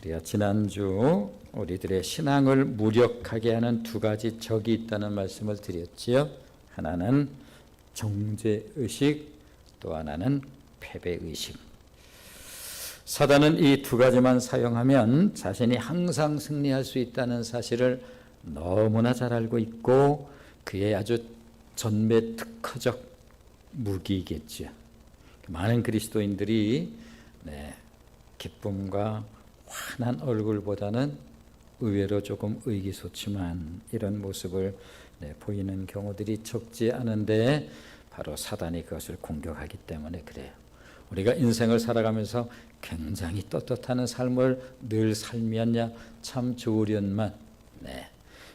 우리가 지난주 우리들의 신앙을 무력하게 하는 두 가지 적이 있다는 말씀을 드렸지요. 하나는 정죄의식, 또 하나는 패배의식. 사단은 이 두 가지만 사용하면 자신이 항상 승리할 수 있다는 사실을 너무나 잘 알고 있고 그의 아주 전매특허적 무기겠죠. 많은 그리스도인들이 기쁨과 환한 얼굴보다는 의외로 조금 의기소침한 이런 모습을 보이는 경우들이 적지 않은데 바로 사단이 그것을 공격하기 때문에 그래요. 우리가 인생을 살아가면서 굉장히 떳떳한 삶을 늘 살면야 참 좋으련만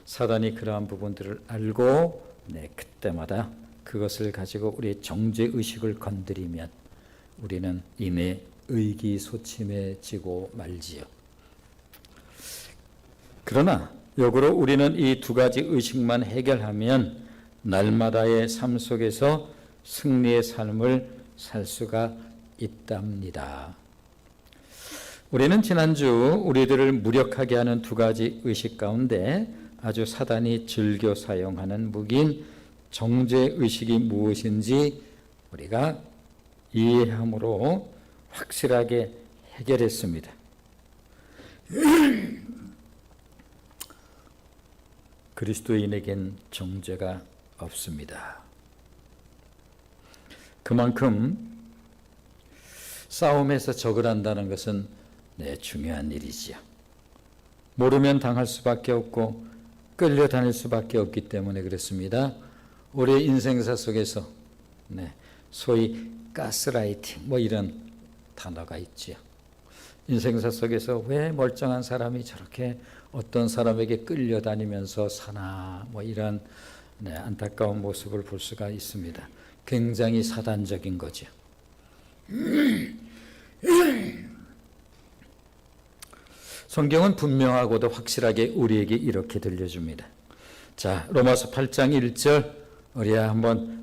사단이 그러한 부분들을 알고 그때마다 그것을 가지고 우리의 정죄의식을 건드리면 우리는 이내 의기소침해지고 말지요. 그러나 역으로 우리는 이 두 가지 의식만 해결하면 날마다의 삶 속에서 승리의 삶을 살 수가 있답니다. 우리는 지난주 우리들을 무력하게 하는 두 가지 의식 가운데 아주 사단이 즐겨 사용하는 무기인 정죄의식이 무엇인지 우리가 이해함으로 확실하게 해결했습니다. 그리스도인에겐 정죄가 없습니다. 그만큼 싸움에서 적을 한다는 것은 중요한 일이지요. 모르면 당할 수밖에 없고 끌려다닐 수밖에 없기 때문에 그렇습니다. 우리의 인생사 속에서 소위 가스라이팅 이런 단어가 있지요. 인생사 속에서 왜 멀쩡한 사람이 저렇게 어떤 사람에게 끌려다니면서 사나 이런 안타까운 모습을 볼 수가 있습니다. 굉장히 사단적인 거죠. 성경은 분명하고도 확실하게 우리에게 이렇게 들려줍니다. 자, 로마서 8장 1절 우리가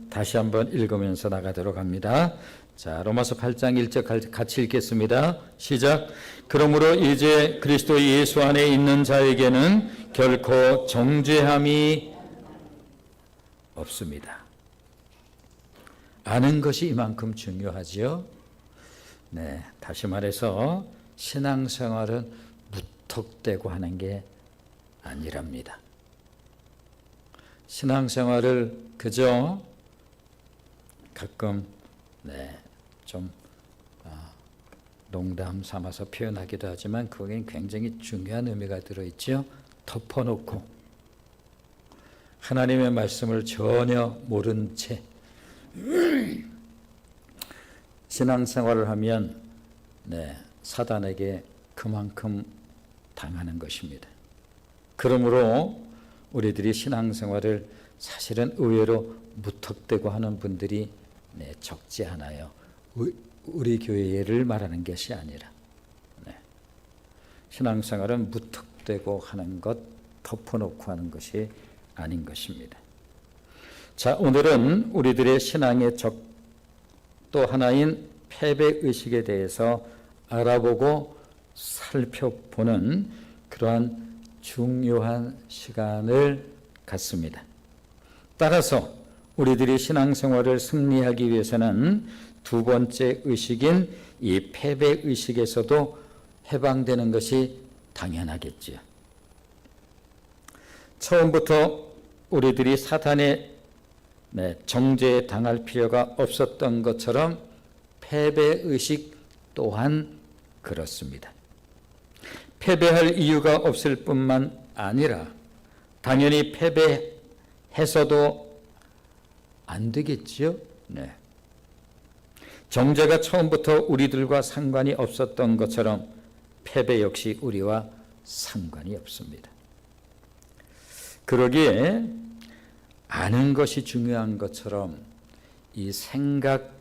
다시 한번 읽으면서 나가도록 합니다. 자, 로마서 8장 1절 같이 읽겠습니다. 시작. 그러므로 이제 그리스도 예수 안에 있는 자에게는 결코 정죄함이 없습니다. 아는 것이 이만큼 중요하지요. 다시 말해서 신앙생활은 무턱대고 하는 게 아니랍니다. 신앙생활을 그저 가끔 좀 농담 삼아서 표현하기도 하지만 거기엔 굉장히 중요한 의미가 들어있죠. 덮어놓고 하나님의 말씀을 전혀 모른 채 신앙생활을 하면 사단에게 그만큼 당하는 것입니다. 그러므로 우리들이 신앙생활을 사실은 의외로 무턱대고 하는 분들이 적지 않아요. 우리 교회를 말하는 것이 아니라 신앙생활은 무턱대고 하는 것, 덮어놓고 하는 것이 아닌 것입니다. 자, 오늘은 우리들의 신앙의 적 또 하나인 패배의식에 대해서 알아보고 살펴보는 그러한 중요한 시간을 갖습니다. 따라서 우리들이 신앙생활을 승리하기 위해서는 두 번째 의식인 이 패배의식에서도 해방되는 것이 당연하겠지요. 처음부터 우리들이 사탄의 정죄에 당할 필요가 없었던 것처럼 패배의식 또한 그렇습니다. 패배할 이유가 없을 뿐만 아니라 당연히 패배해서도 안 되겠지요. 정죄가 처음부터 우리들과 상관이 없었던 것처럼 패배 역시 우리와 상관이 없습니다. 그러기에 아는 것이 중요한 것처럼 이 생각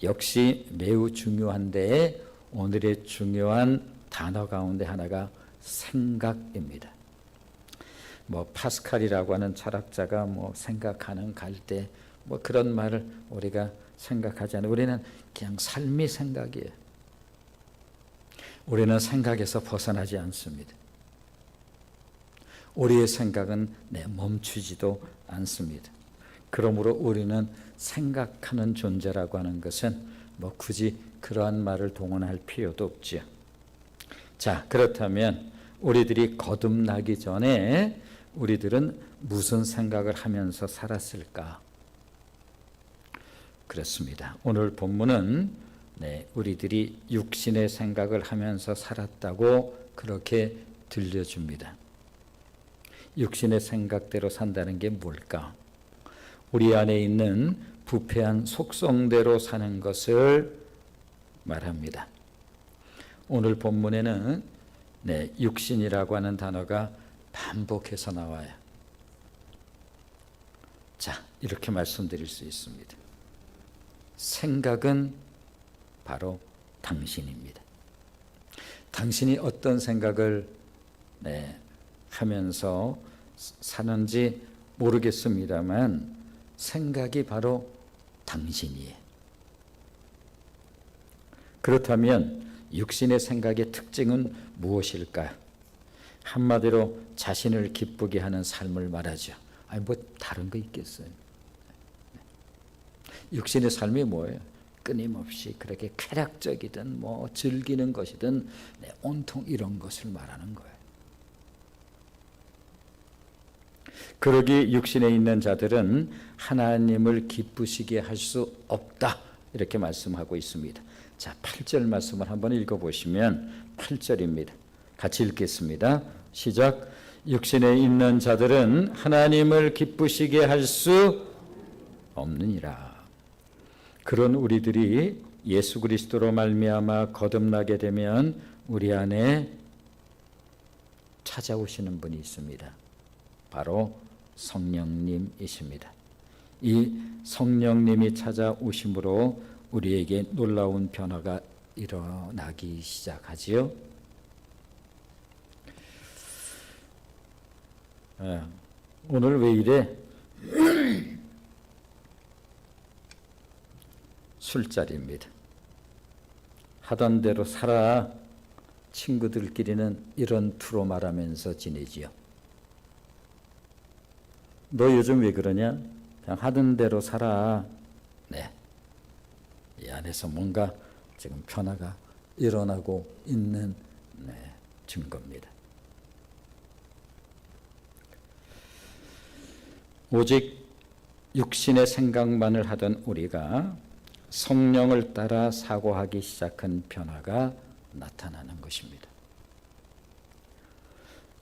역시 매우 중요한데 오늘의 중요한 단어 가운데 하나가 생각입니다. 파스칼이라고 하는 철학자가 생각하는 갈대 그런 말을 우리가 생각하지 않아요. 우리는 그냥 삶이 생각이에요. 우리는 생각에서 벗어나지 않습니다. 우리의 생각은 멈추지도 않습니다. 그러므로 우리는 생각하는 존재라고 하는 것은 굳이 그러한 말을 동원할 필요도 없지요. 자, 그렇다면 우리들이 거듭나기 전에 우리들은 무슨 생각을 하면서 살았을까? 그렇습니다. 오늘 본문은 우리들이 육신의 생각을 하면서 살았다고 그렇게 들려줍니다. 육신의 생각대로 산다는 게 뭘까? 우리 안에 있는 부패한 속성대로 사는 것을 말합니다. 오늘 본문에는 육신이라고 하는 단어가 반복해서 나와요. 자, 이렇게 말씀드릴 수 있습니다. 생각은 바로 당신입니다. 당신이 어떤 생각을 하면서 사는지 모르겠습니다만 생각이 바로 당신이에요. 그렇다면 육신의 생각의 특징은 무엇일까요? 한마디로 자신을 기쁘게 하는 삶을 말하죠. 다른 거 있겠어요? 육신의 삶이 뭐예요? 끊임없이 그렇게 쾌락적이든 즐기는 것이든 온통 이런 것을 말하는 거예요. 그러기 육신에 있는 자들은 하나님을 기쁘시게 할 수 없다, 이렇게 말씀하고 있습니다. 자, 8절 말씀을 한번 읽어보시면 8절입니다. 같이 읽겠습니다. 시작. 육신에 있는 자들은 하나님을 기쁘시게 할 수 없느니라. 그런 우리들이 예수 그리스도로 말미암아 거듭나게 되면 우리 안에 찾아오시는 분이 있습니다. 바로 성령님이십니다. 이 성령님이 찾아오심으로 우리에게 놀라운 변화가 일어나기 시작하지요. 오늘 왜 이래? 술자리입니다. 하던 대로 살아. 친구들끼리는 이런 투로 말하면서 지내지요. 너 요즘 왜 그러냐? 그냥 하던 대로 살아. 이 안에서 뭔가 지금 변화가 일어나고 있는 증거입니다. 오직 육신의 생각만을 하던 우리가 성령을 따라 사고하기 시작한 변화가 나타나는 것입니다.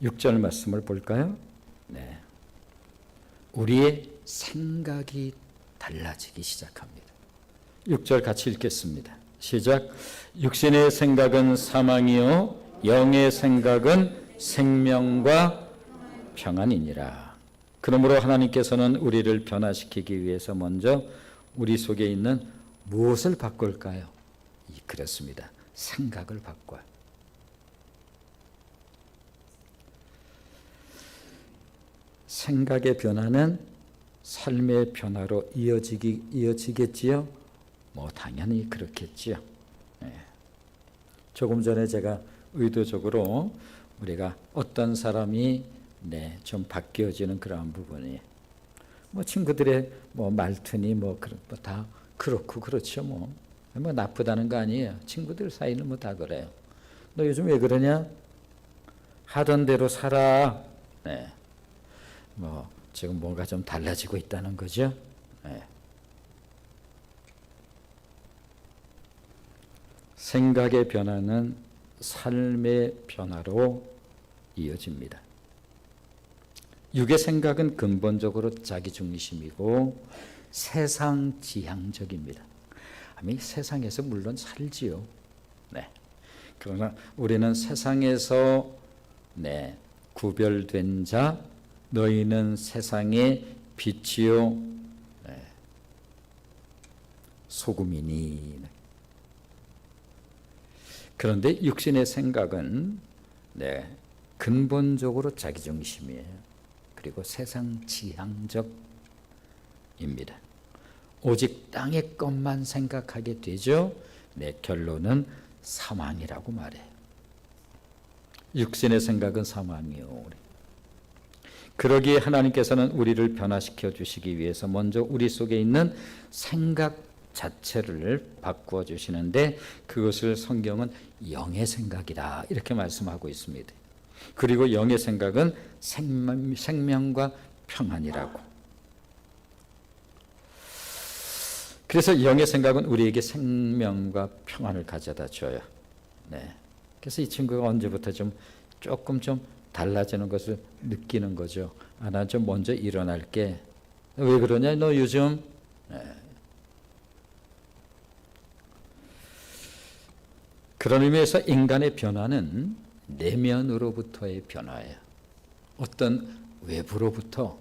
6절 말씀을 볼까요? 우리의 생각이 달라지기 시작합니다. 6절 같이 읽겠습니다. 시작. 육신의 생각은 사망이요 영의 생각은 생명과 평안이니라. 그러므로 하나님께서는 우리를 변화시키기 위해서 먼저 우리 속에 있는 무엇을 바꿀까요? 그렇습니다. 생각을 바꿔요. 생각의 변화는 삶의 변화로 이어지겠지요? 당연히 그렇겠지요. 조금 전에 제가 의도적으로 우리가 어떤 사람이 좀 바뀌어지는 그러한 부분이 친구들의 말투니 다 그렇고 그렇죠. 나쁘다는 거 아니에요. 친구들 사이는 다 그래요. 너 요즘 왜 그러냐? 하던 대로 살아. 지금 뭔가 좀 달라지고 있다는 거죠. 생각의 변화는 삶의 변화로 이어집니다. 육의 생각은 근본적으로 자기중심이고 세상 지향적입니다. 세상에서 물론 살지요. 그러나 우리는 세상에서 구별된 자, 너희는 세상의 빛이요 소금이니. 그런데 육신의 생각은 근본적으로 자기중심이에요. 그리고 세상 지향적입니다. 오직 땅의 것만 생각하게 되죠. 결론은 사망이라고 말해요. 육신의 생각은 사망이요. 그러기에 하나님께서는 우리를 변화시켜 주시기 위해서 먼저 우리 속에 있는 생각 자체를 바꾸어 주시는데, 그것을 성경은 영의 생각이다 이렇게 말씀하고 있습니다. 그리고 영의 생각은 생명과 평안이라고. 그래서 영의 생각은 우리에게 생명과 평안을 가져다 줘요. 네. 그래서 이 친구가 언제부터 조금 달라지는 것을 느끼는 거죠. 나 좀 먼저 일어날게. 왜 그러냐? 너 요즘. 네. 그런 의미에서 인간의 변화는 내면으로부터의 변화예요. 어떤 외부로부터,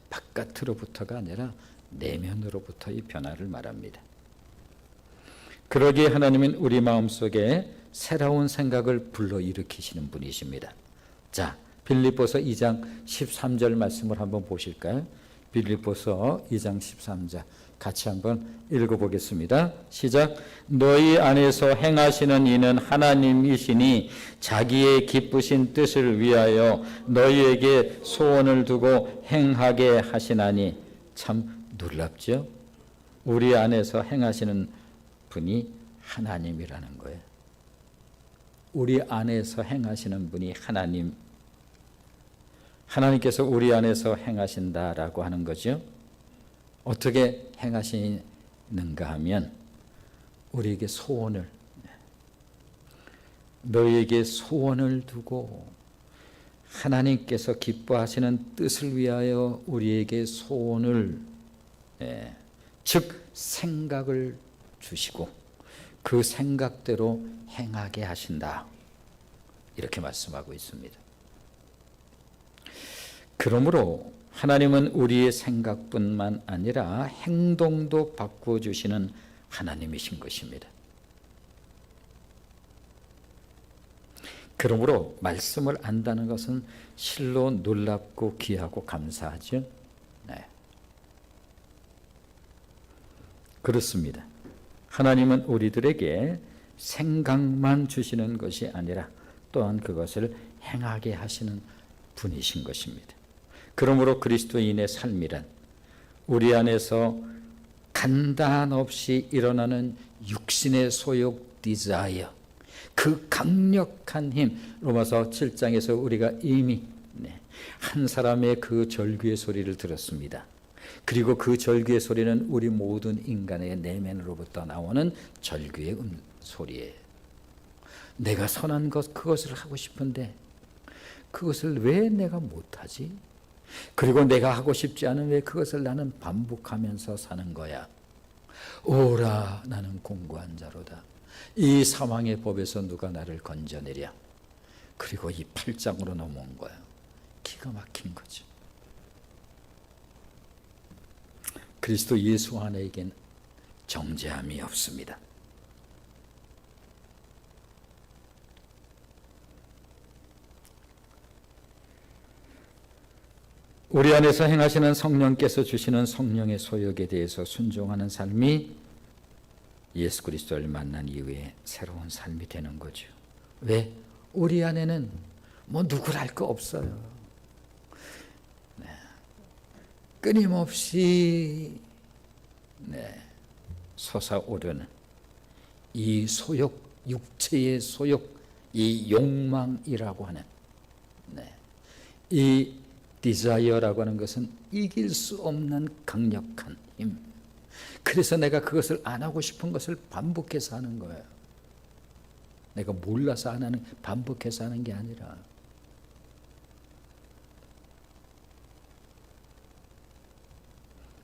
바깥으로부터가 아니라 내면으로부터의 변화를 말합니다. 그러기에 하나님은 우리 마음속에 새로운 생각을 불러일으키시는 분이십니다. 자, 빌립보서 2장 13절 말씀을 한번 보실까요? 빌립보서 2장 13절 같이 한번 읽어보겠습니다. 시작. 너희 안에서 행하시는 이는 하나님이시니 자기의 기쁘신 뜻을 위하여 너희에게 소원을 두고 행하게 하시나니. 참 놀랍죠? 우리 안에서 행하시는 분이 하나님이라는 거예요. 우리 안에서 행하시는 분이 하나님께서 우리 안에서 행하신다라고 하는 거죠. 어떻게 행하시는가 하면 우리에게 너희에게 소원을 두고 하나님께서 기뻐하시는 뜻을 위하여 우리에게 소원을, 즉 생각을 주시고 그 생각대로 행하게 하신다 이렇게 말씀하고 있습니다. 그러므로 하나님은 우리의 생각뿐만 아니라 행동도 바꾸어 주시는 하나님이신 것입니다. 그러므로 말씀을 안다는 것은 실로 놀랍고 귀하고 감사하죠. 네. 그렇습니다. 하나님은 우리들에게 생각만 주시는 것이 아니라 또한 그것을 행하게 하시는 분이신 것입니다. 그러므로 그리스도인의 삶이란 우리 안에서 간단 없이 일어나는 육신의 소욕 디자이어, 그 강력한 힘, 로마서 7장에서 우리가 이미 한 사람의 그 절규의 소리를 들었습니다. 그리고 그 절규의 소리는 우리 모든 인간의 내면으로부터 나오는 절규의 소리예요. 내가 선한 것, 그것을 하고 싶은데 그것을 왜 내가 못하지? 그리고 내가 하고 싶지 않은 왜 그것을 나는 반복하면서 사는 거야? 오라, 나는 공고한 자로다. 이 사망의 법에서 누가 나를 건져내랴? 그리고 이 8장으로 넘어온 거야. 기가 막힌 거죠. 그리스도 예수 안에겐 정죄함이 없습니다. 우리 안에서 행하시는 성령께서 주시는 성령의 소욕에 대해서 순종하는 삶이 예수 그리스도를 만난 이후에 새로운 삶이 되는 거죠. 왜? 우리 안에는 누구를 알 거 없어요. 끊임없이 솟아오르는 이 소욕, 육체의 소욕, 이 욕망이라고 하는 이 디자이어라고 하는 것은 이길 수 없는 강력한 힘. 그래서 내가 그것을 안 하고 싶은 것을 반복해서 하는 거예요. 내가 몰라서 안 하는, 반복해서 하는 게 아니라.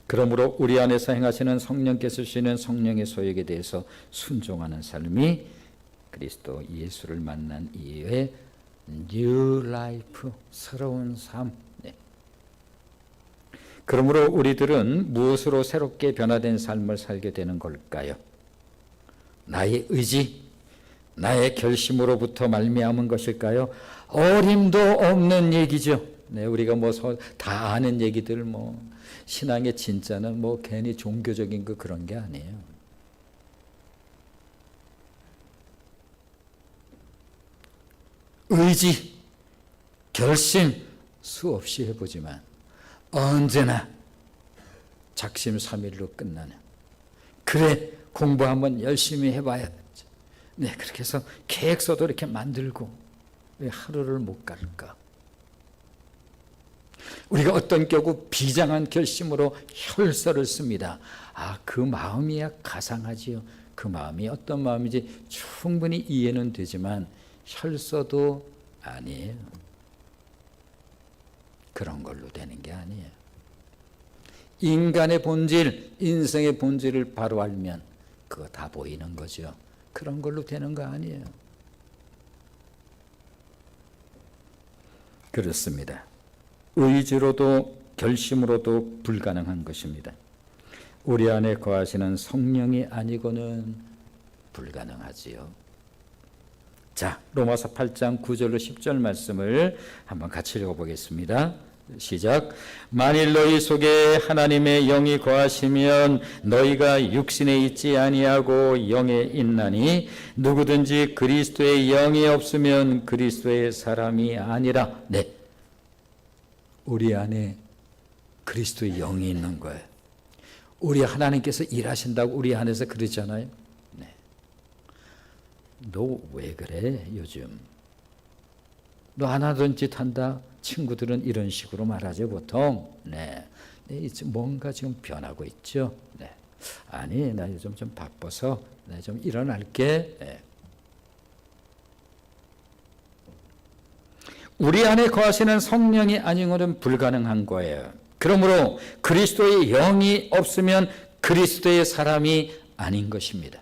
그러므로 우리 안에서 행하시는 성령께서 주시는 성령의 소욕에 대해서 순종하는 삶이 그리스도 예수를 만난 이후에 뉴 라이프, 새로운 삶. 그러므로 우리들은 무엇으로 새롭게 변화된 삶을 살게 되는 걸까요? 나의 의지, 나의 결심으로부터 말미암은 것일까요? 어림도 없는 얘기죠. 우리가 다 아는 얘기들, 신앙의 진짜는 괜히 종교적인 거 그런 게 아니에요. 의지, 결심 수없이 해보지만 언제나 작심삼일로 끝나는, 그래 공부 한번 열심히 해봐야지, 네, 그렇게 해서 계획서도 이렇게 만들고 왜 하루를 못 갈까? 우리가 어떤 경우 비장한 결심으로 혈서를 씁니다. 그 마음이야 가상하지요. 그 마음이 어떤 마음인지 충분히 이해는 되지만 혈서도 아니에요. 그런 걸로 되는 게 아니에요. 인간의 본질, 인생의 본질을 바로 알면 그거 다 보이는 거죠. 그런 걸로 되는 거 아니에요. 그렇습니다. 의지로도 결심으로도 불가능한 것입니다. 우리 안에 거하시는 성령이 아니고는 불가능하지요. 자, 로마서 8장 9절로 10절 말씀을 한번 같이 읽어보겠습니다. 시작. 만일 너희 속에 하나님의 영이 거하시면 너희가 육신에 있지 아니하고 영에 있나니 누구든지 그리스도의 영이 없으면 그리스도의 사람이 아니라. 네, 우리 안에 그리스도의 영이 있는 거예요. 우리 하나님께서 일하신다고 우리 안에서 그러잖아요. 네. 너 왜 그래 요즘? 너 안 하던 짓 한다? 친구들은 이런 식으로 말하죠 보통. 네, 뭔가 지금 변하고 있죠. 네. 아니 나 요즘 좀 바빠서 나 좀 일어날게. 네. 우리 안에 거하시는 성령이 아니고는 불가능한 거예요. 그러므로 그리스도의 영이 없으면 그리스도의 사람이 아닌 것입니다.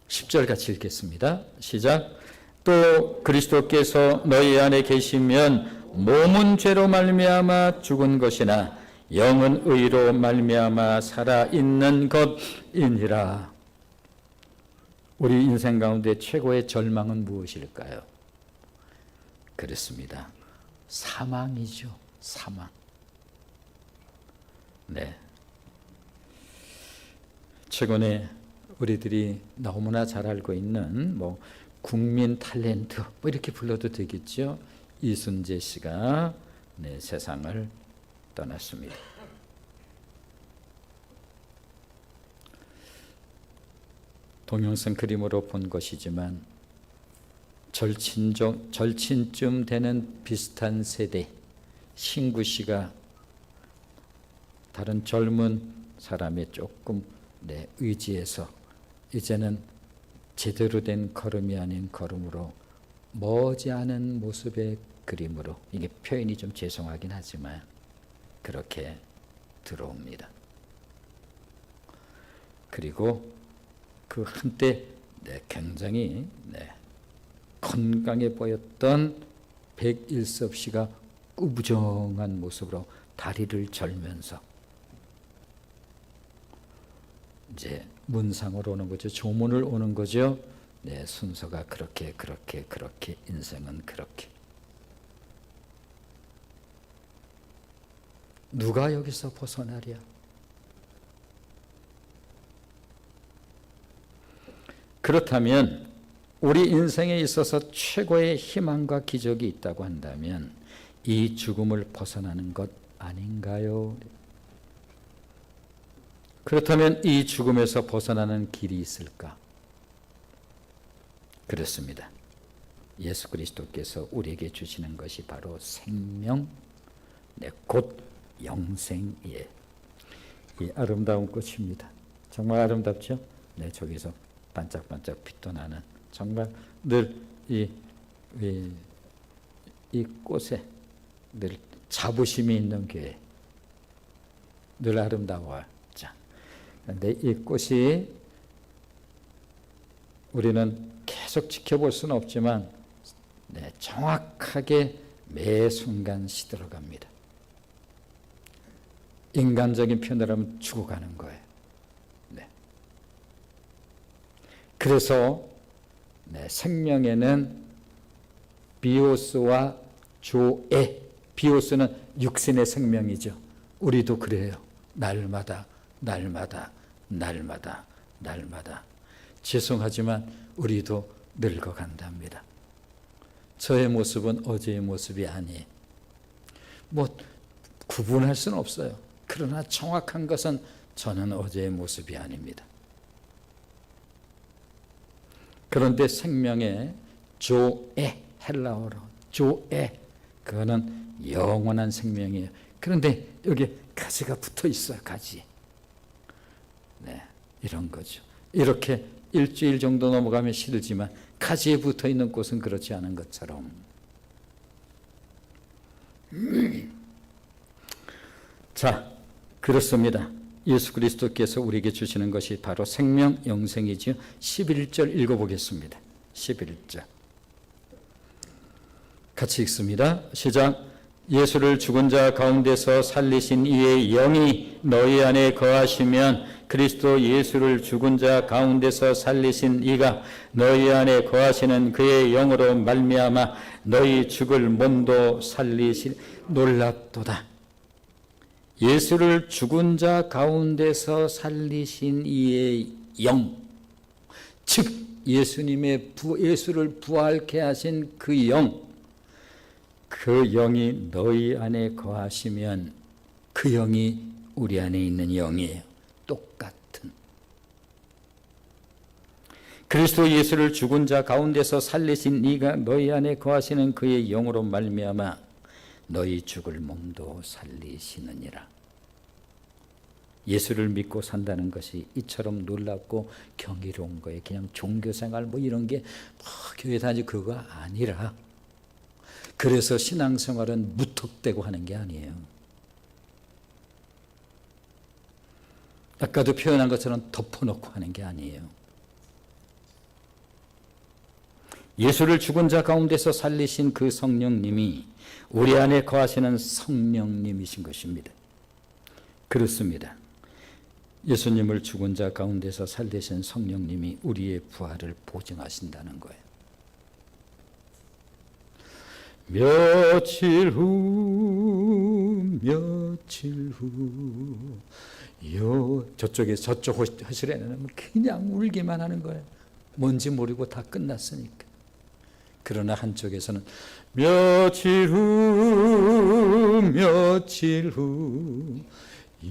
10절 같이 읽겠습니다. 시작. 또 그리스도께서 너희 안에 계시면 몸은 죄로 말미암아 죽은 것이나 영은 의로 말미암아 살아있는 것이니라. 우리 인생 가운데 최고의 절망은 무엇일까요? 그렇습니다. 사망이죠. 사망. 네. 최근에 우리들이 너무나 잘 알고 있는 국민 탤런트 이렇게 불러도 되겠죠. 이순재 씨가 네, 세상을 떠났습니다. 동영상 그림으로 본 것이지만 절친쯤 되는 비슷한 세대 신구 씨가 다른 젊은 사람의 조금 의지해서 이제는 제대로 된 걸음이 아닌 걸음으로 머지않은 모습의 그림으로, 이게 표현이 좀 죄송하긴 하지만 그렇게 들어옵니다. 그리고 그 한때 굉장히 건강해 보였던 백일섭 씨가 꾸부정한 모습으로 다리를 절면서 이제 문상으로 오는 거죠. 조문을 오는 거죠. 네, 순서가 그렇게 인생은 그렇게. 누가 여기서 벗어나랴? 그렇다면 우리 인생에 있어서 최고의 희망과 기적이 있다고 한다면 이 죽음을 벗어나는 것 아닌가요? 그렇다면 이 죽음에서 벗어나는 길이 있을까? 그렇습니다. 예수 그리스도께서 우리에게 주시는 것이 바로 생명, 곧 영생이에요. 이 아름다운 꽃입니다. 정말 아름답죠? 네, 저기서 반짝반짝 빛도 나는, 정말 늘 이 꽃에 늘 자부심이 있는 교회, 늘 아름다워요. 자, 그런데 이 꽃이 우리는 계속 지켜볼 수는 없지만 정확하게 매 순간 시들어갑니다. 인간적인 표현을 하면 죽어가는 거예요. 그래서 생명에는 비오스와 조에, 비오스는 육신의 생명이죠. 우리도 그래요. 날마다 죄송하지만 우리도 늙어간답니다. 저의 모습은 어제의 모습이 아니에요. 구분할 수는 없어요. 그러나 정확한 것은 저는 어제의 모습이 아닙니다. 그런데 생명의 조에, 헬라어로 조에, 그거는 영원한 생명이에요. 그런데 여기 가지가 붙어 있어요. 가지. 네, 이런 거죠. 이렇게 일주일 정도 넘어가면 시들지만 가지에 붙어 있는 꽃은 그렇지 않은 것처럼. 자, 그렇습니다. 예수 그리스도께서 우리에게 주시는 것이 바로 생명 영생이지요. 11절 읽어보겠습니다. 11절 같이 읽습니다. 시작. 예수를 죽은 자 가운데서 살리신 이의 영이 너희 안에 거하시면 그리스도 예수를 죽은 자 가운데서 살리신 이가 너희 안에 거하시는 그의 영으로 말미암아 너희 죽을 몸도 살리시. 놀랍도다. 예수를 죽은 자 가운데서 살리신 이의 영, 즉 예수를 부활케 하신 그 영, 그 영이 너희 안에 거하시면 그 영이 우리 안에 있는 영이에요. 똑같은. 그리스도 예수를 죽은 자 가운데서 살리신 이가 너희 안에 거하시는 그의 영으로 말미암아 너희 죽을 몸도 살리시느니라. 예수를 믿고 산다는 것이 이처럼 놀랍고 경이로운 거예요. 그냥 종교생활 이런 게 교회 다니고 그거 아니라, 그래서 신앙생활은 무턱대고 하는 게 아니에요. 아까도 표현한 것처럼 덮어놓고 하는 게 아니에요. 예수를 죽은 자 가운데서 살리신 그 성령님이 우리 안에 거하시는 성령님이신 것입니다. 그렇습니다. 예수님을 죽은 자 가운데서 살리신 성령님이 우리의 부활을 보증하신다는 거예요. 며칠 후 저쪽 허실에는 그냥 울기만 하는 거예요. 뭔지 모르고 다 끝났으니까. 그러나 한쪽에서는 며칠 후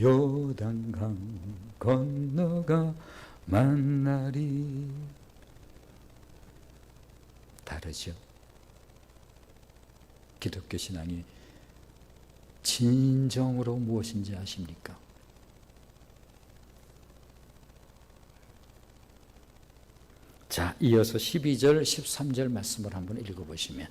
요단강 건너가 만나리. 다르죠. 기독교 신앙이 진정으로 무엇인지 아십니까? 자, 이어서 12절, 13절 말씀을 한번 읽어보시면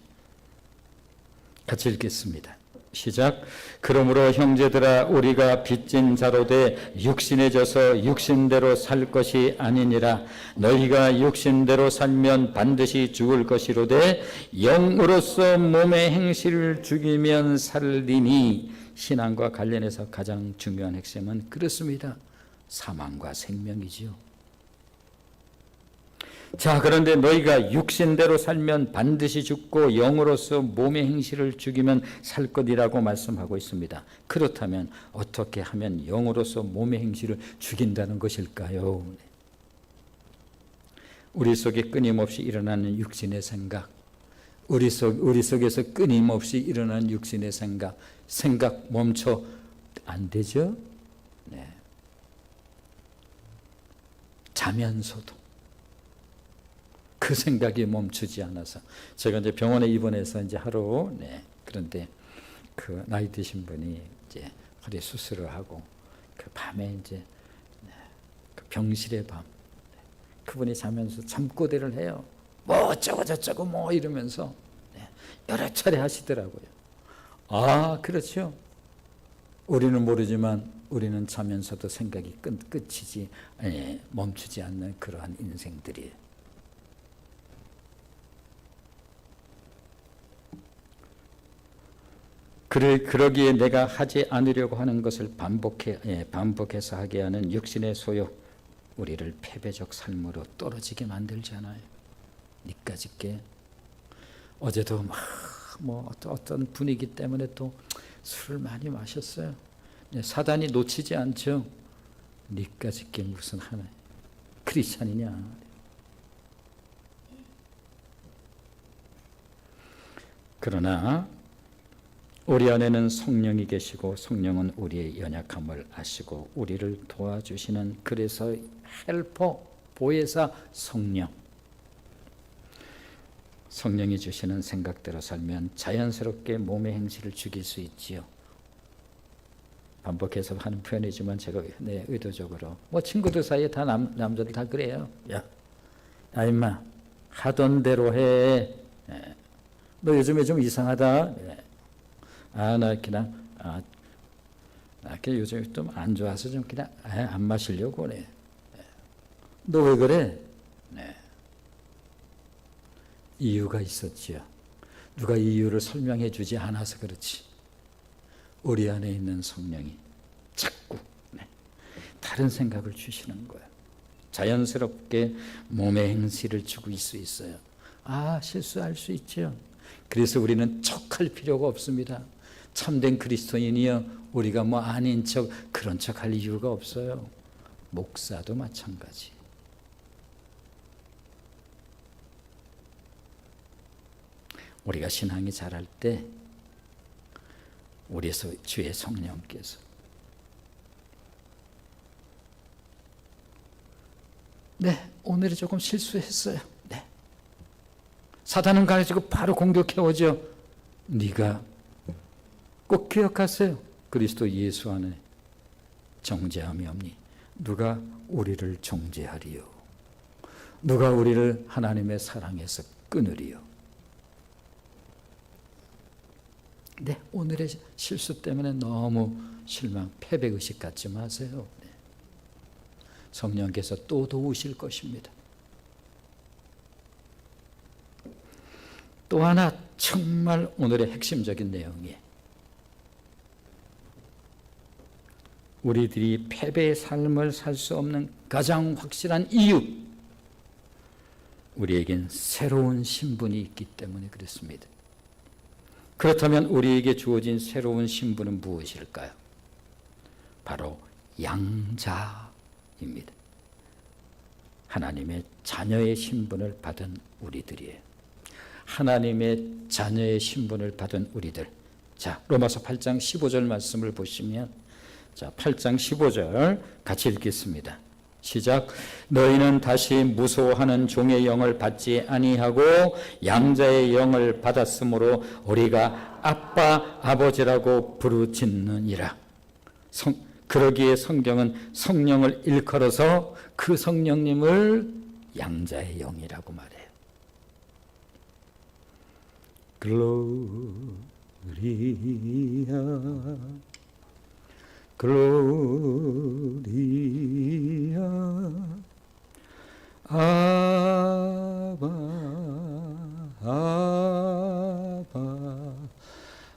같이 읽겠습니다. 시작. 그러므로 형제들아 우리가 빚진 자로 돼 육신에 져서 육신대로 살 것이 아니니라. 너희가 육신대로 살면 반드시 죽을 것이로되 영으로서 몸의 행실을 죽이면 살리니. 신앙과 관련해서 가장 중요한 핵심은 그렇습니다. 사망과 생명이지요. 자, 그런데 너희가 육신대로 살면 반드시 죽고 영으로서 몸의 행실을 죽이면 살 것이라고 말씀하고 있습니다. 그렇다면 어떻게 하면 영으로서 몸의 행실을 죽인다는 것일까요? 우리 속에 끊임없이 일어나는 육신의 생각, 우리 속에서 끊임없이 일어나는 육신의 생각 멈춰 안 되죠? 네. 자면서도 그 생각이 멈추지 않아서 제가 이제 병원에 입원해서 이제 하루, 그런데 그 나이 드신 분이 이제 허리 수술을 하고 그 밤에 이제 그 병실의 밤, 그분이 자면서 잠꼬대를 해요. 뭐 어쩌고 저쩌고 뭐 이러면서 여러 차례 하시더라고요. 아, 그렇죠. 우리는 모르지만 우리는 자면서도 생각이 끝이지 멈추지 않는 그러한 인생들이에요. 그러기에 내가 하지 않으려고 하는 것을 반복해서 하게 하는 육신의 소욕, 우리를 패배적 삶으로 떨어지게 만들잖아요. 니까짓게. 어제도 어떤 분위기 때문에 또 술을 많이 마셨어요. 사단이 놓치지 않죠. 니까짓게 무슨 하나 크리스찬이냐. 그러나 우리 안에는 성령이 계시고 성령은 우리의 연약함을 아시고 우리를 도와주시는, 그래서 헬퍼, 보혜사 성령, 성령이 주시는 생각대로 살면 자연스럽게 몸의 행실을 죽일 수 있지요. 반복해서 하는 표현이지만 제가 의도적으로, 친구들 사이에 다 남자들 다 그래요. 야 임마, 하던 대로 해. 너 요즘에 좀 이상하다. 나 그냥 나 요즘에 좀 안 좋아서 좀 그냥 안 마시려고 그래. 너 왜 그래? 이유가 있었지요. 누가 이유를 설명해 주지 않아서 그렇지. 우리 안에 있는 성령이 자꾸 다른 생각을 주시는 거예요. 자연스럽게 몸의 행실을 죽일 수 있어요. 실수할 수 있죠. 그래서 우리는 척할 필요가 없습니다. 참된 그리스도인이여 우리가 아닌 척, 그런 척할 이유가 없어요. 목사도 마찬가지. 우리가 신앙이 자랄 때 우리 주의 성령께서 오늘은 조금 실수했어요. 사단은 가지고 바로 공격해 오죠. 네가 꼭 기억하세요. 그리스도 예수 안에 정죄함이 없니? 누가 우리를 정죄하리요? 누가 우리를 하나님의 사랑에서 끊으리요? 오늘의 실수 때문에 너무 실망, 패배의식 갖지 마세요. 성령께서 또 도우실 것입니다. 또 하나 정말 오늘의 핵심적인 내용이에요. 우리들이 패배의 삶을 살 수 없는 가장 확실한 이유, 우리에겐 새로운 신분이 있기 때문에 그렇습니다. 그렇다면 우리에게 주어진 새로운 신분은 무엇일까요? 바로 양자입니다. 하나님의 자녀의 신분을 받은 우리들이에요. 하나님의 자녀의 신분을 받은 우리들. 자, 로마서 8장 15절 말씀을 보시면, 8장 15절 같이 읽겠습니다. 시작. 너희는 다시 무소하는 종의 영을 받지 아니하고 양자의 영을 받았으므로 우리가 아빠 아버지라고 부르짖느니라. 그러기에 성경은 성령을 일컬어서 그 성령님을 양자의 영이라고 말해요. 글로리아 글로리아 아바 아바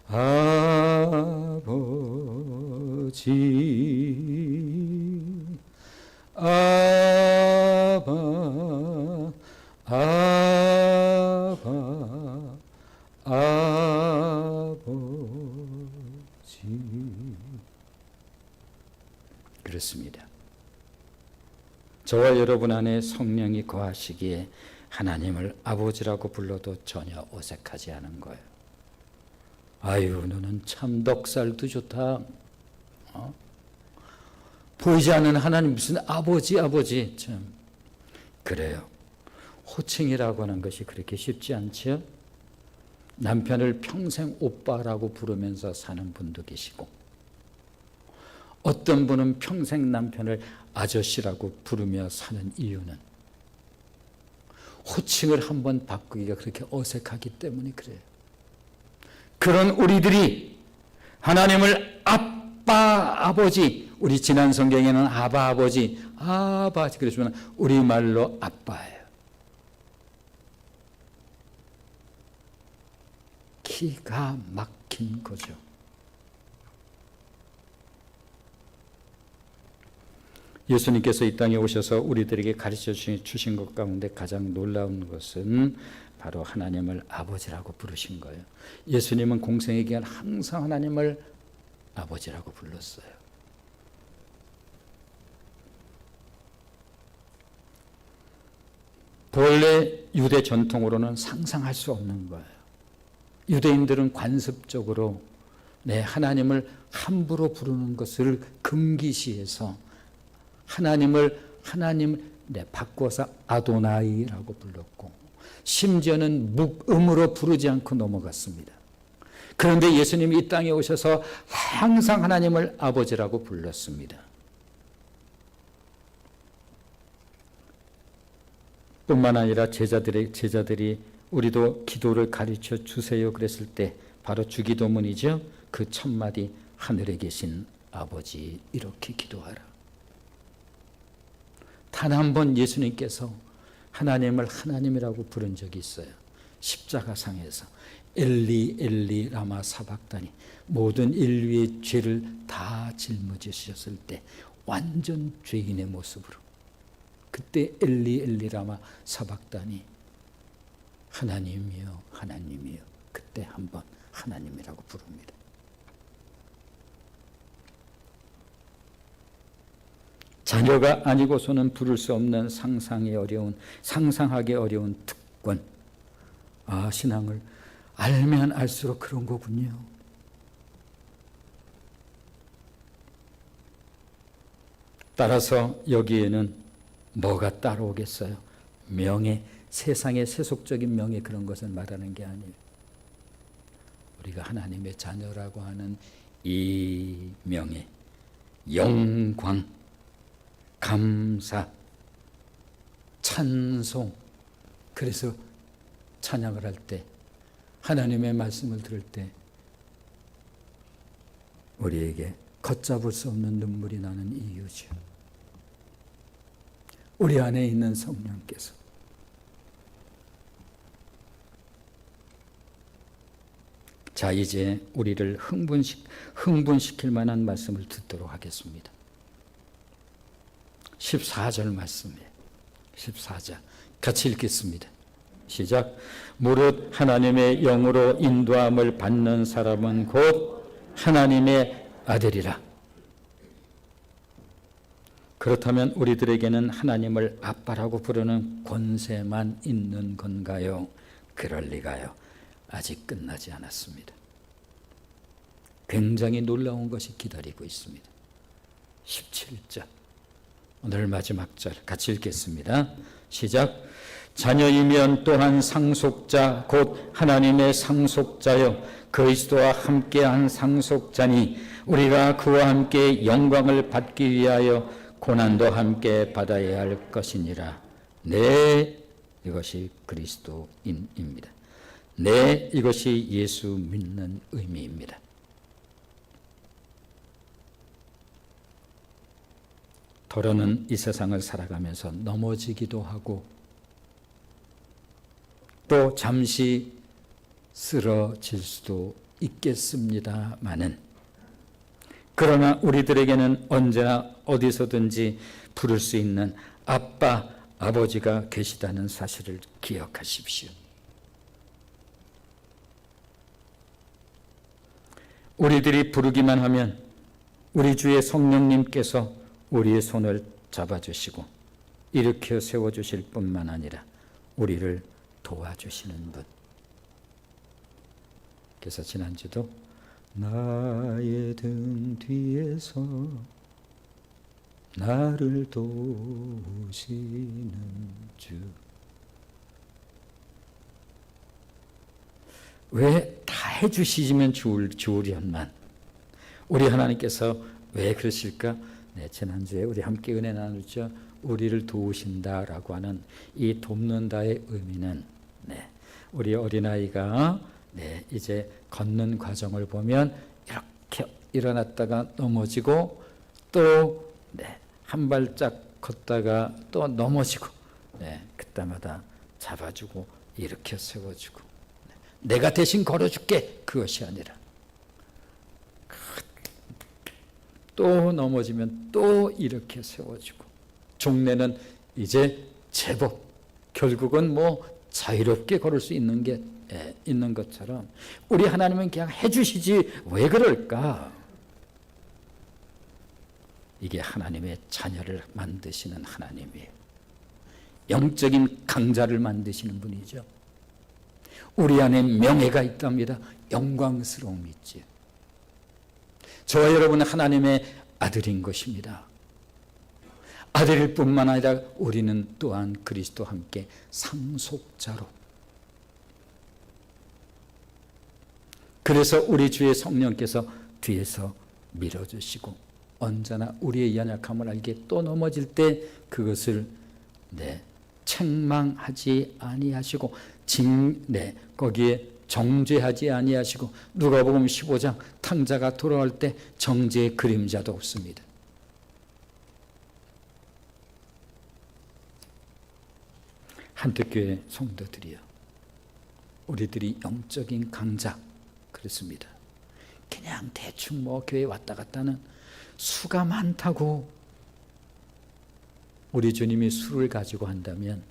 아버지 아바 아바 아버지. 그렇습니다. 저와 여러분 안에 성령이 거하시기에 하나님을 아버지라고 불러도 전혀 어색하지 않은 거예요. 아유, 너는 참 넉살도 좋다. 보이지 않는 하나님 무슨 아버지 참. 그래요. 호칭이라고 하는 것이 그렇게 쉽지 않죠. 남편을 평생 오빠라고 부르면서 사는 분도 계시고, 어떤 분은 평생 남편을 아저씨라고 부르며 사는 이유는 호칭을 한번 바꾸기가 그렇게 어색하기 때문에 그래요. 그런 우리들이 하나님을 아빠, 아버지, 우리 지난 성경에는 아바, 아버지, 아바, 그러시면 우리말로 아빠예요. 기가 막힌 거죠. 예수님께서 이 땅에 오셔서 우리들에게 가르쳐 주신 것 가운데 가장 놀라운 것은 바로 하나님을 아버지라고 부르신 거예요. 예수님은 공생의 기간 항상 하나님을 아버지라고 불렀어요. 본래 유대 전통으로는 상상할 수 없는 거예요. 유대인들은 관습적으로 하나님을 함부로 부르는 것을 금기시해서 하나님을 바꿔서 아도나이라고 불렀고, 심지어는 묵음으로 부르지 않고 넘어갔습니다. 그런데 예수님이 이 땅에 오셔서 항상 하나님을 아버지라고 불렀습니다. 뿐만 아니라 제자들이 우리도 기도를 가르쳐 주세요 그랬을 때 바로 주기도문이죠. 그 첫 마디, 하늘에 계신 아버지 이렇게 기도하라. 단 한 번 예수님께서 하나님을 하나님이라고 부른 적이 있어요. 십자가상에서 엘리 엘리 라마 사박다니, 모든 인류의 죄를 다 짊어지셨을 때 완전 죄인의 모습으로, 그때 엘리 엘리 라마 사박다니, 하나님이여 하나님이여, 그때 한번 하나님이라고 부릅니다. 자녀가 아니고서는 부를 수 없는 상상하기 어려운 특권. 신앙을 알면 알수록 그런 거군요. 따라서 여기에는 뭐가 따라오겠어요? 명예, 세상의 세속적인 명예, 그런 것을 말하는 게 아니에요. 우리가 하나님의 자녀라고 하는 이 명예, 영광, 감사, 찬송. 그래서 찬양을 할 때, 하나님의 말씀을 들을 때 우리에게 걷잡을 수 없는 눈물이 나는 이유죠. 우리 안에 있는 성령께서 자, 이제 우리를 흥분시킬 만한 말씀을 듣도록 하겠습니다. 14절 말씀이에요. 14절 같이 읽겠습니다. 시작. 무릇 하나님의 영으로 인도함을 받는 사람은 곧 하나님의 아들이라. 그렇다면 우리들에게는 하나님을 아빠라고 부르는 권세만 있는 건가요? 그럴 리가요. 아직 끝나지 않았습니다. 굉장히 놀라운 것이 기다리고 있습니다. 17절, 오늘 마지막 절 같이 읽겠습니다. 시작. 자녀이면 또한 상속자 곧 하나님의 상속자여 그리스도와 함께한 상속자니 우리가 그와 함께 영광을 받기 위하여 고난도 함께 받아야 할 것이니라. 네, 이것이 그리스도인입니다. 네, 이것이 예수 믿는 의미입니다. 더러는 이 세상을 살아가면서 넘어지기도 하고 또 잠시 쓰러질 수도 있겠습니다마는, 그러나 우리들에게는 언제나 어디서든지 부를 수 있는 아빠, 아버지가 계시다는 사실을 기억하십시오. 우리들이 부르기만 하면 우리 주의 성령님께서 우리의 손을 잡아주시고 일으켜 세워주실 뿐만 아니라 우리를 도와주시는 분. 그래서 지난주도 나의 등 뒤에서 나를 도우시는 주. 왜 다 해주시면 좋으련만 우리 하나님께서 왜 그러실까? 네, 지난주에 우리 함께 은혜 나누죠. 우리를 도우신다라고 하는 이 돕는다의 의미는, 우리 어린아이가 이제 걷는 과정을 보면 이렇게 일어났다가 넘어지고 또 한 발짝 걷다가 또 넘어지고, 그때마다 잡아주고 일으켜 세워주고, 내가 대신 걸어줄게, 그것이 아니라 또 넘어지면 또 이렇게 세워주고, 종래는 이제 제법 결국은 자유롭게 걸을 수 있는 게 있는 것처럼 우리 하나님은 그냥 해주시지 왜 그럴까? 이게 하나님의 자녀를 만드시는 하나님이에요. 영적인 강자를 만드시는 분이죠. 우리 안에 명예가 있답니다. 영광스러움이 있지. 저와 여러분은 하나님의 아들인 것입니다. 아들일 뿐만 아니라 우리는 또한 그리스도와 함께 상속자로. 그래서 우리 주의 성령께서 뒤에서 밀어주시고 언제나 우리의 연약함을 알게 또 넘어질 때 그것을 책망하지 아니하시고 거기에 정죄하지 아니하시고 누가복음 15장 탕자가 돌아올 때 정죄의 그림자도 없습니다. 한택교회 성도들이요, 우리들이 영적인 강자 그렇습니다. 그냥 대충 교회 왔다 갔다 하는 수가 많다고 우리 주님이 수를 가지고 한다면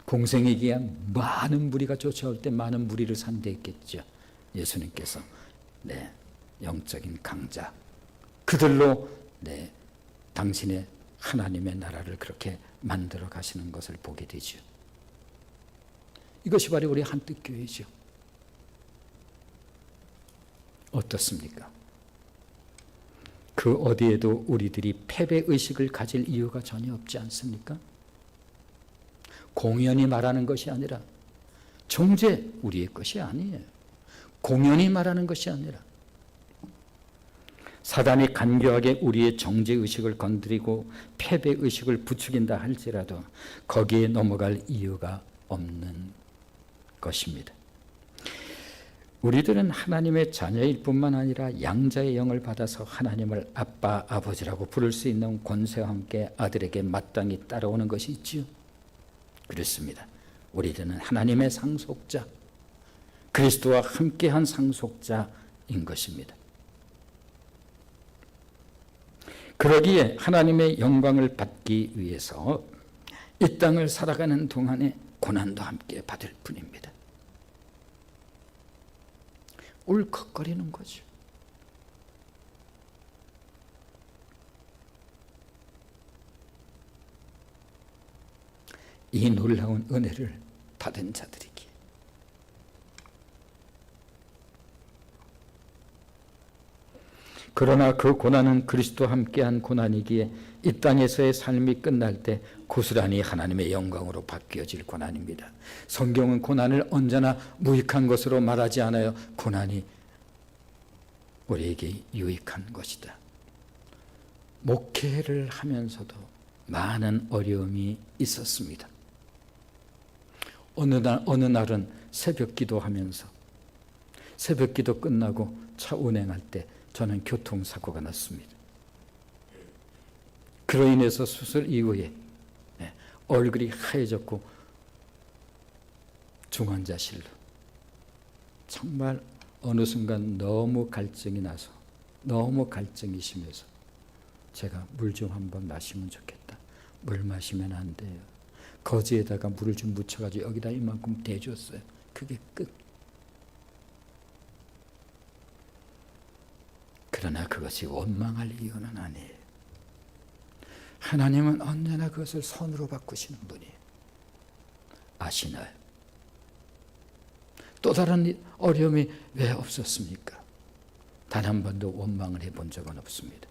공생애기에 많은 무리가 쫓아올 때 많은 무리를 상대했겠죠. 예수님께서 영적인 강자 그들로 당신의 하나님의 나라를 그렇게 만들어 가시는 것을 보게 되죠. 이것이 바로 우리 한뜻교회죠. 어떻습니까? 그 어디에도 우리들이 패배의식을 가질 이유가 전혀 없지 않습니까? 공연히 말하는 것이 아니라 정죄 우리의 것이 아니에요. 공연히 말하는 것이 아니라 사단이 간교하게 우리의 정죄의식을 건드리고 패배의식을 부추긴다 할지라도 거기에 넘어갈 이유가 없는 것입니다. 우리들은 하나님의 자녀일 뿐만 아니라 양자의 영을 받아서 하나님을 아빠, 아버지라고 부를 수 있는 권세와 함께 아들에게 마땅히 따라오는 것이 있지요. 그렇습니다. 우리들은 하나님의 상속자, 그리스도와 함께한 상속자인 것입니다. 그러기에 하나님의 영광을 받기 위해서 이 땅을 살아가는 동안에 고난도 함께 받을 뿐입니다. 울컥거리는 거죠. 이 놀라운 은혜를 받은 자들이기에 그러나 그 고난은 그리스도와 함께한 고난이기에 이 땅에서의 삶이 끝날 때 고스란히 하나님의 영광으로 바뀌어질 고난입니다. 성경은 고난을 언제나 무익한 것으로 말하지 않아요. 고난이 우리에게 유익한 것이다. 목회를 하면서도 많은 어려움이 있었습니다. 어느 날은 새벽 기도하면서 새벽 기도 끝나고 차 운행할 때 저는 교통사고가 났습니다. 그로 인해서 수술 이후에 얼굴이 하얘졌고 중환자실로 정말 어느 순간 너무 갈증이 나서 너무 갈증이 심해서 제가 물 좀 한번 마시면 좋겠다. 물 마시면 안 돼요. 거지에다가 물을 좀 묻혀가지고 여기다 이만큼 대줬어요. 그게 끝. 그러나 그것이 원망할 이유는 아니에요. 하나님은 언제나 그것을 선으로 바꾸시는 분이에요. 아시나요? 또 다른 어려움이 왜 없었습니까? 단 한 번도 원망을 해본 적은 없습니다.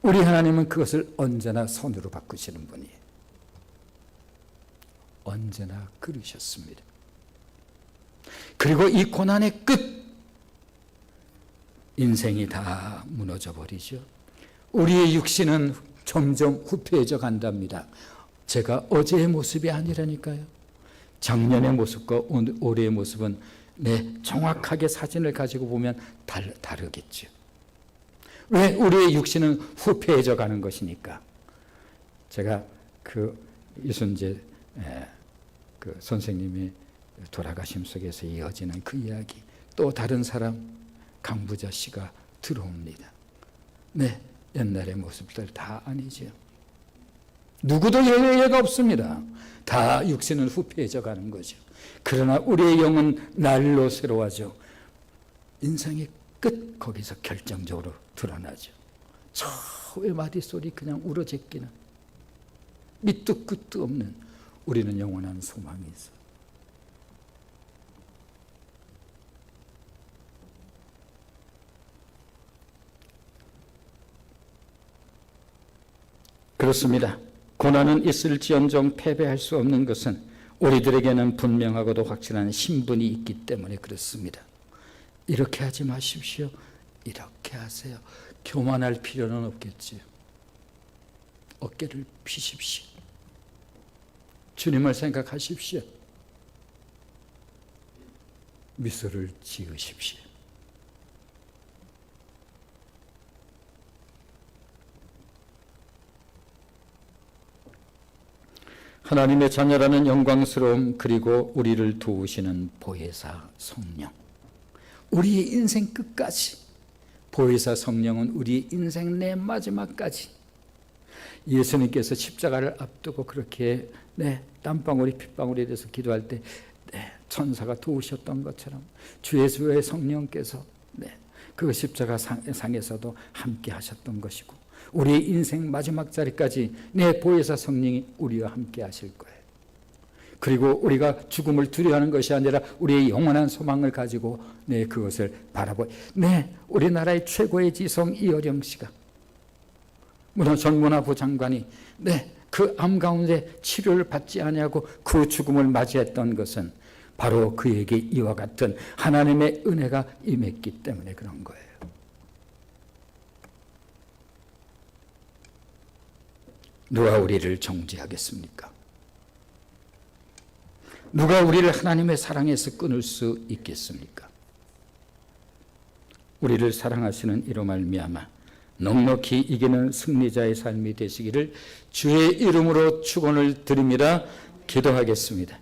우리 하나님은 그것을 언제나 선으로 바꾸시는 분이에요. 언제나 그러셨습니다. 그리고 이 고난의 끝, 인생이 다 무너져 버리죠. 우리의 육신은 점점 후퇴해져 간답니다. 제가 어제의 모습이 아니라니까요. 작년의 모습과 올해의 모습은 정확하게 사진을 가지고 보면 다르겠죠. 왜 우리의 육신은 후퇴해져 가는 것이니까. 제가 이순재 선생님의 돌아가심 속에서 이어지는 그 이야기, 또 다른 사람 강부자 씨가 들어옵니다. 옛날의 모습들 다 아니죠. 누구도 예외가 없습니다. 다 육신은 후패해져 가는 거죠. 그러나 우리의 영은 날로 새로워져 인생의 끝, 거기서 결정적으로 드러나죠. 저의 마디소리 그냥 울어제끼는 밑도 끝도 없는 우리는 영원한 소망이 있어요. 그렇습니다. 고난은 있을지언정 패배할 수 없는 것은 우리들에게는 분명하고도 확실한 신분이 있기 때문에 그렇습니다. 이렇게 하지 마십시오. 이렇게 하세요. 교만할 필요는 없겠지요. 어깨를 피십시오. 주님을 생각하십시오. 미소를 지으십시오. 하나님의 자녀라는 영광스러움, 그리고 우리를 도우시는 보혜사 성령. 우리의 인생 끝까지 보혜사 성령은 우리의 인생 내 마지막까지 예수님께서 십자가를 앞두고 그렇게 땀방울이 핏방울에 대해서 기도할 때 천사가 도우셨던 것처럼 주 예수의 성령께서 그 십자가 상에서도 함께 하셨던 것이고, 우리의 인생 마지막 자리까지 보혜사 성령이 우리와 함께 하실 거예요. 그리고 우리가 죽음을 두려워하는 것이 아니라 우리의 영원한 소망을 가지고 그것을 바라보고, 우리나라의 최고의 지성 이어령 씨가, 물론 정문화부 장관이 그 암 가운데 치료를 받지 아니하고 그 죽음을 맞이했던 것은 바로 그에게 이와 같은 하나님의 은혜가 임했기 때문에 그런 거예요. 누가 우리를 정죄하겠습니까? 누가 우리를 하나님의 사랑에서 끊을 수 있겠습니까? 우리를 사랑하시는 이로 말미암아 넉넉히 이기는 승리자의 삶이 되시기를 주의 이름으로 축원을 드립니다. 기도하겠습니다.